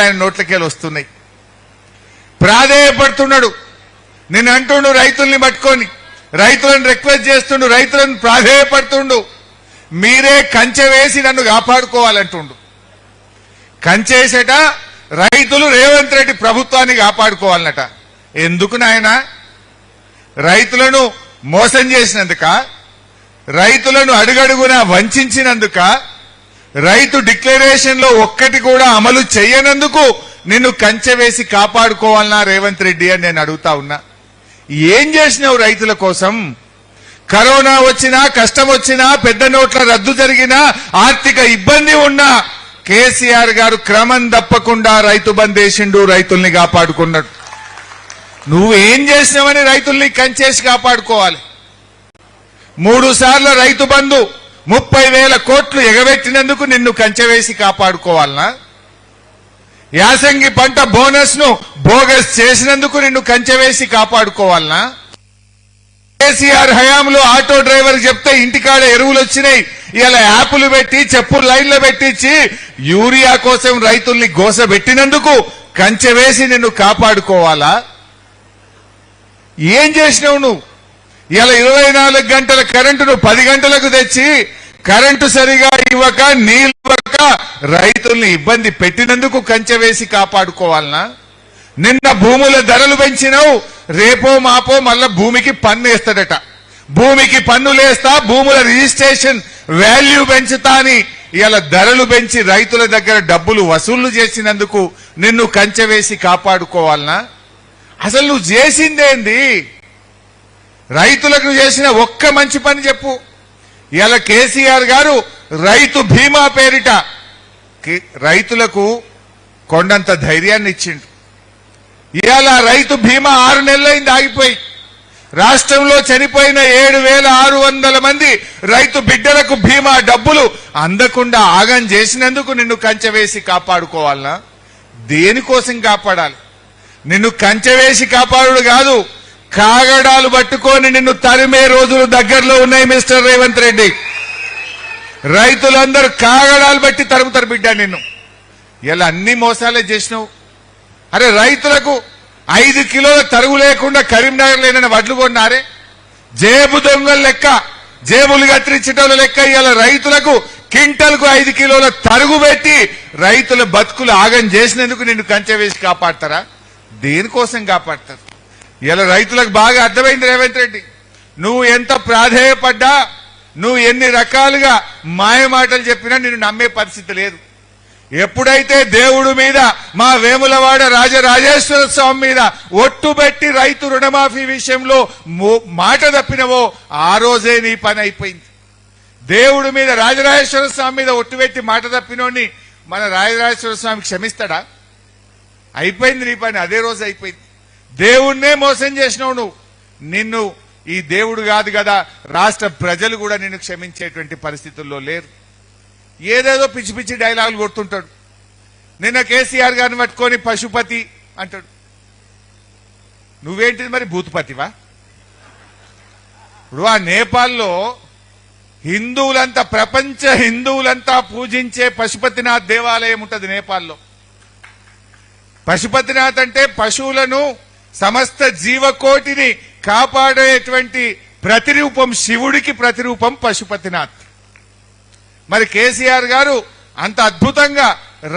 ఆయన నోట్లకెళ్ళి వస్తున్నాయి. ప్రాధేయపడుతున్నాడు. నేను అంటుండు రైతుల్ని పట్టుకొని, రైతులను రిక్వెస్ట్ చేస్తుండు, రైతులను ప్రాధేయపడుతుండు, మీరే కంచె వేసి నన్ను కాపాడుకోవాలంటుండు. కంచేసట రైతులు రేవంత్ రెడ్డి ప్రభుత్వాన్ని కాపాడుకోవాలన్నట. ఎందుకు నాయన? రైతులను మోసం చేసినందుక, రైతులను అడుగడుగునా వంచినందుక, రైతు డిక్లరేషన్ లో ఒక్కటి కూడా అమలు చేయనందుకు నిన్ను కంచె వేసి కాపాడుకోవాలన్నా రేవంత్ రెడ్డి అని నేను అడుగుతా ఉన్నా. ఏం చేసినావు రైతుల కోసం? కరోనా వచ్చినా, కష్టం వచ్చినా, పెద్ద నోట్ల రద్దు జరిగినా, ఆర్థిక ఇబ్బంది ఉన్నా కేసీఆర్ గారు క్రమం తప్పకుండా రైతు బంద్ వేసిండు, రైతుల్ని కాపాడుకున్నాడు. నువ్వేం చేసినావని రైతుల్ని కంచేసి కాపాడుకోవాలి? 3 సార్లు రైతు బంధు 30,000 కోట్లు ఎగబెట్టినందుకు నిన్ను కంచె వేసి కాపాడుకోవాలనా? యాసంగి పంట బోనస్ ను బోగస్ చేసినందుకు నిన్ను కంచె వేసి కాపాడుకోవాలనా? కేసీఆర్ హయాంలో ఆటో డ్రైవర్ చెప్తే ఇంటికాడ ఎరువులు వచ్చినాయి, ఇలా యాప్లు పెట్టి చెప్పులు లైన్లో పెట్టించి యూరియా కోసం రైతుల్ని గోసబెట్టినందుకు కంచె వేసి నిన్ను కాపాడుకోవాలా? ఏం చేసినావు నువ్వు? ఇలా 24 గంటల కరెంటును 10 గంటలకు తెచ్చి కరెంటు సరిగా ఇవ్వక, నీళ్ళు ఇవ్వక రైతుల్ని ఇబ్బంది పెట్టినందుకు కంచె వేసి కాపాడుకోవాలనా? నిన్న భూముల ధరలు పెంచినావు, రేపో మాపో మళ్ళా భూమికి పన్ను వేస్తాడట. భూమికి పన్నులేస్తా, భూముల రిజిస్ట్రేషన్ వాల్యూ పెంచుతా అని ఇలా ధరలు పెంచి రైతుల దగ్గర డబ్బులు వసూళ్లు చేసినందుకు నిన్ను కంచె వేసి కాపాడుకోవాలనా? అసలు నువ్వు చేసిందేంది? రైతులకు చేసిన ఒక్క మంచి పని చెప్పు. ఇలా కేసీఆర్ గారు రైతు బీమా పేరిట రైతులకు కొండంత ధైర్యాన్ని ఇచ్చిండు. ఇవాళ రైతు బీమా 6 నెలలైంది ఆగిపోయి. రాష్ట్రంలో చనిపోయిన 7,600 మంది రైతు బిడ్డలకు బీమా డబ్బులు అందకుండా ఆగం చేసినందుకు నిన్ను కంచె వేసి కాపాడుకోవాలనా? దేనికోసం కాపాడాలి? నిన్ను కంచె వేసి కాపాడు కాదు, కాగడాలు పట్టుకొని నిన్ను తరిమే రోజులు దగ్గరలో ఉన్నాయి మిస్టర్ రేవంత్ రెడ్డి. రైతులందరూ కాగడాలు బట్టి తరుముతారు బిడ్డ నిన్ను. ఇలా అన్ని మోసాలే చేసినావు. అరే రైతులకు 5 కిలోల తరుగు లేకుండా కరీంనగర్ లేనని వడ్లు కొన్నారే, జేబు దొంగల లెక్క, జేబులు కత్తిరించటం లెక్క ఇలా రైతులకు క్వింటల్కు 5 కిలోల తరుగు పెట్టి రైతుల బతుకులు ఆగం చేసినందుకు నిన్ను కంచె వేసి కాపాడతారా? దేనికోసం కాపాడతారు? ఇలా రైతులకు బాగా అర్థమైంది రేవంత్ రెడ్డి. నువ్వు ఎంత ప్రాధేయపడ్డా, నువ్వు ఎన్ని రకాలుగా మాయ మాటలు చెప్పినా నిన్ను నమ్మే పరిస్థితి లేదు. ఎప్పుడైతే దేవుడు మీద, మా వేములవాడ రాజరాజేశ్వర స్వామి మీద ఒట్టుబెట్టి రైతు రుణమాఫీ విషయంలో మాట తప్పినవో ఆ రోజే నీ పని అయిపోయింది. దేవుడి మీద, రాజరాజేశ్వర స్వామి మీద ఒట్టుబెట్టి మాట తప్పినోని మన రాజరాజేశ్వర స్వామి క్షమిస్తాడా? అయిపోయింది నీ పని, అదే రోజు అయిపోయింది. దేవుణ్ణే మోసం చేసినావు నువ్వు. నిన్ను ఈ దేవుడు కాదు కదా, రాష్ట్ర ప్రజలు కూడా నిన్ను క్షమించేటువంటి పరిస్థితుల్లో లేరు. ఏదేదో పిచ్చి పిచ్చి డైలాగులు కొడుతుంటాడు. నిన్న కేసీఆర్ గారిని పట్టుకొని పశుపతి అంటాడు. నువ్వేంటిది మరి, భూతపతివా? ఇప్పుడు ఆ నేపాల్లో హిందువులంతా, ప్రపంచ హిందువులంతా పూజించే పశుపతినాథ్ దేవాలయం ఉంటుంది నేపాల్లో. పశుపతినాథ్ అంటే పశువులను, సమస్త జీవకోటిని కాపాడేటువంటి ప్రతిరూపం, శివుడికి ప్రతిరూపం పశుపతినాథ్. మరి కేసీఆర్ గారు అంత అద్భుతంగా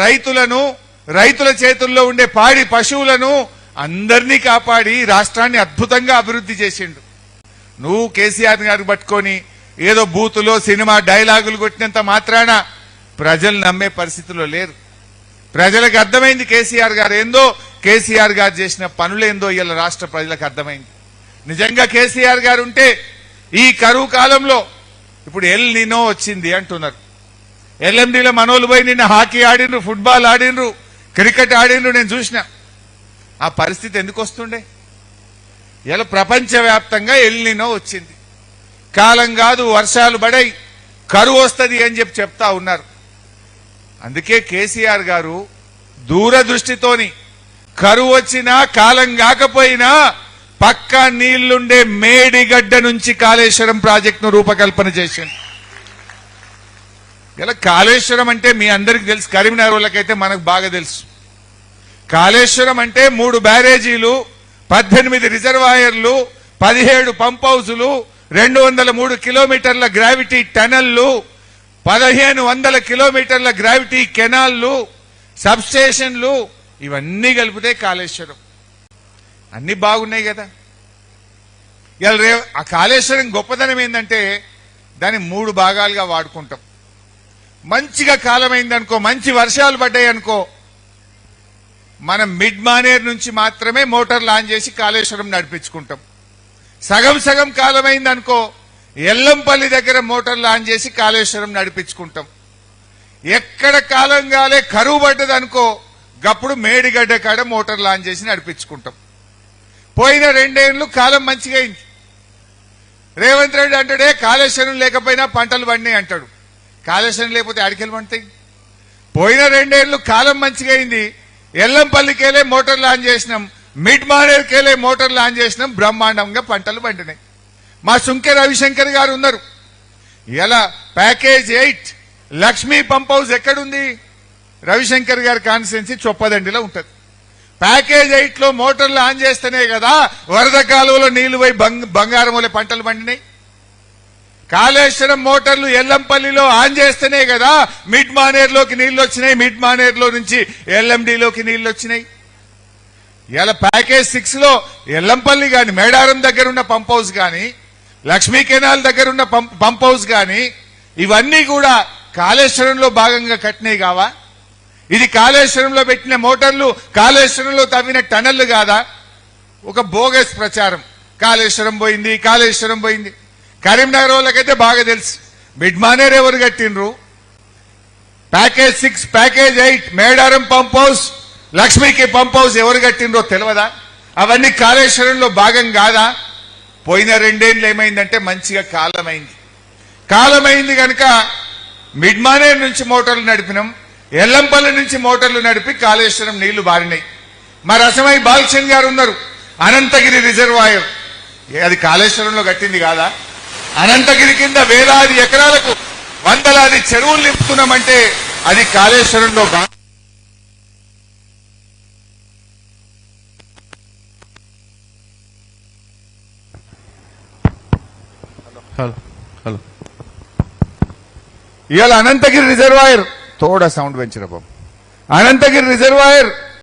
రైతులను, రైతుల చేతుల్లో ఉండే పాడి పశువులను అందరినీ కాపాడి రాష్ట్రాన్ని అద్భుతంగా అభివృద్ధి చేసిండు. నువ్వు కేసీఆర్ గారు పట్టుకొని ఏదో బూతులో సినిమా డైలాగులు కొట్టినంత మాత్రాన ప్రజలు నమ్మే పరిస్థితిలో లేరు. ప్రజలకు అర్థమైంది కేసీఆర్ గారు ఏందో, కేసీఆర్ గారు చేసిన పనులేందో ఇలా రాష్ట్ర ప్రజలకు అర్థమైంది. నిజంగా కేసీఆర్ గారు ఉంటే ఈ కరువు కాలంలో, ఇప్పుడు ఎల్ నినో వచ్చింది అంటున్నారు, ఎల్ఎండిలో మనోళ్ళు పోయి నిన్న హాకీ ఆడినరు, ఫుట్బాల్ ఆడినరు, క్రికెట్ ఆడినరు, నేను చూసిన. ఆ పరిస్థితి ఎందుకు వస్తుండే? ఇలా ప్రపంచవ్యాప్తంగా ఎల్ నినో వచ్చింది. కాలం కాదు, వర్షాలు పడై కరువు వస్తుంది అని చెప్తా ఉన్నారు. అందుకే కేసీఆర్ గారు దూరదృష్టితోని కరువు వచ్చినా, కాలం కాకపోయినా పక్కా నీళ్లుండే మేడిగడ్డ నుంచి కాళేశ్వరం ప్రాజెక్టును రూపకల్పన చేసింది. ఇలా కాళేశ్వరం అంటే మీ అందరికి తెలుసు, కరీంనగర్ వాళ్ళకైతే మనకు బాగా తెలుసు. కాళేశ్వరం అంటే 3 బ్యారేజీలు, 18 రిజర్వాయర్లు, 17 పంప్ హౌజులు, 203 కిలోమీటర్ల గ్రావిటీ టనల్లు, 1500 కిలోమీటర్ల గ్రావిటీ కెనాల్లు, సబ్స్టేషన్లు, ఇవన్నీ కలిపితే కాళేశ్వరం. అన్ని బాగున్నాయి కదా. ఇలా ఆ కాళేశ్వరం గొప్పదనం ఏంటంటే దాన్ని 3 భాగాలుగా వాడుకుంటాం. మంచిగా కాలమైందనుకో, మంచి వర్షాలు పడ్డాయి అనుకో, మనం మిడ్ మానేర్ నుంచి మాత్రమే మోటార్లు ఆన్ చేసి కాళేశ్వరం నడిపించుకుంటాం. సగం సగం కాలమైందనుకో, ఎల్లంపల్లి దగ్గర మోటార్లు ఆన్ చేసి కాళేశ్వరం నడిపించుకుంటాం. ఎక్కడ కాలం కాలే కరువు పడ్డది అనుకో, గప్పుడు మేడిగడ్డ కాడ మోటార్లు ఆన్ చేసి నడిపించుకుంటాం. పోయిన 2 ఏళ్లు కాలం మంచిగా అయింది. రేవంత్ రెడ్డి అంటాడే కాళేశ్వరం లేకపోయినా పంటలు పండినాయి అంటాడు. కాళేశ్వరం లేకపోతే అడికెళ్ళి పండుతాయి. పోయిన 2 ఏళ్లు కాలం మంచిగా అయింది. ఎల్లంపల్లికెళ్ళే మోటార్లు ఆన్ చేసినాం, మిడ్ మానేర్కెళ్ళే మోటార్లు ఆన్ చేసినాం, బ్రహ్మాండంగా పంటలు పండినాయి. మా సుంకె రవిశంకర్ గారు ఉన్నారు. ఇలా ప్యాకేజ్ 8 లక్ష్మీ పంప్ హౌస్ ఎక్కడుంది? రవిశంకర్ గారి కాన్స్టిట్యున్సీ చొప్పదండిలో ఉంటది. ప్యాకేజ్ 8 లో మోటార్లు ఆన్ చేస్తేనే కదా వరద కాలువలో నీళ్లు పోయి బంగారం పంటలు పండినాయి. కాళేశ్వరం మోటార్లు ఎల్లంపల్లిలో ఆన్ చేస్తేనే కదా మిడ్ మానేర్లోకి నీళ్లు వచ్చినాయి, మిడ్ మానేర్లో నుంచి ఎల్ఎండిలోకి నీళ్లు వచ్చినాయి. ఇలా ప్యాకేజ్ 6 లో ఎల్లంపల్లి గాని, మేడారం దగ్గర ఉన్న పంప్ హౌస్ గాని, లక్ష్మీ కెనాల్ దగ్గర ఉన్న పంప్ హౌస్ గాని, ఇవన్నీ కూడా కాళేశ్వరంలో భాగంగా కట్టినాయి కావా? ఇది కాళేశ్వరంలో పెట్టిన మోటార్లు, కాళేశ్వరంలో తవ్విన టనళ్లు కాదా? ఒక బోగస్ ప్రచారం. కాళేశ్వరం పోయింది, కాళేశ్వరం పోయింది. కరీంనగర్ వాళ్ళకైతే బాగా తెలుసు మిడ్ మానేర్ ఎవరు కట్టినరు. Package 6, package 8 Medaram pump house, లక్ష్మీకి పంప్ హౌస్ ఎవరు కట్టినరో తెలియదా? అవన్నీ కాళేశ్వరంలో భాగం కాదా? పోయిన 2 ఏళ్ళు ఏమైందంటే మంచిగా కాలమైంది కనుక మిడ్ మానేర్ నుంచి మోటార్లు నడిపినాం, ఎల్లంపల్లి నుంచి మోటార్లు నడిపి కాళేశ్వరం నీళ్లు బారినాయి. మా రసమై బాలకృష్ణ గారు ఉన్నారు. అనంతగిరి రిజర్వాయర్ అది కాళేశ్వరంలో కట్టింది కాదా? అనంతగిరి కింద వేలాది ఎకరాలకు వందలాది చెరువులు నింపుతున్నామంటే అది కాళేశ్వరంలో హలో ఇవాళ అనంతగిరి రిజర్వాయర్ తోడ సౌండ్ పెంచిన బాబు. అనంతగిరి రిజర్వాయర్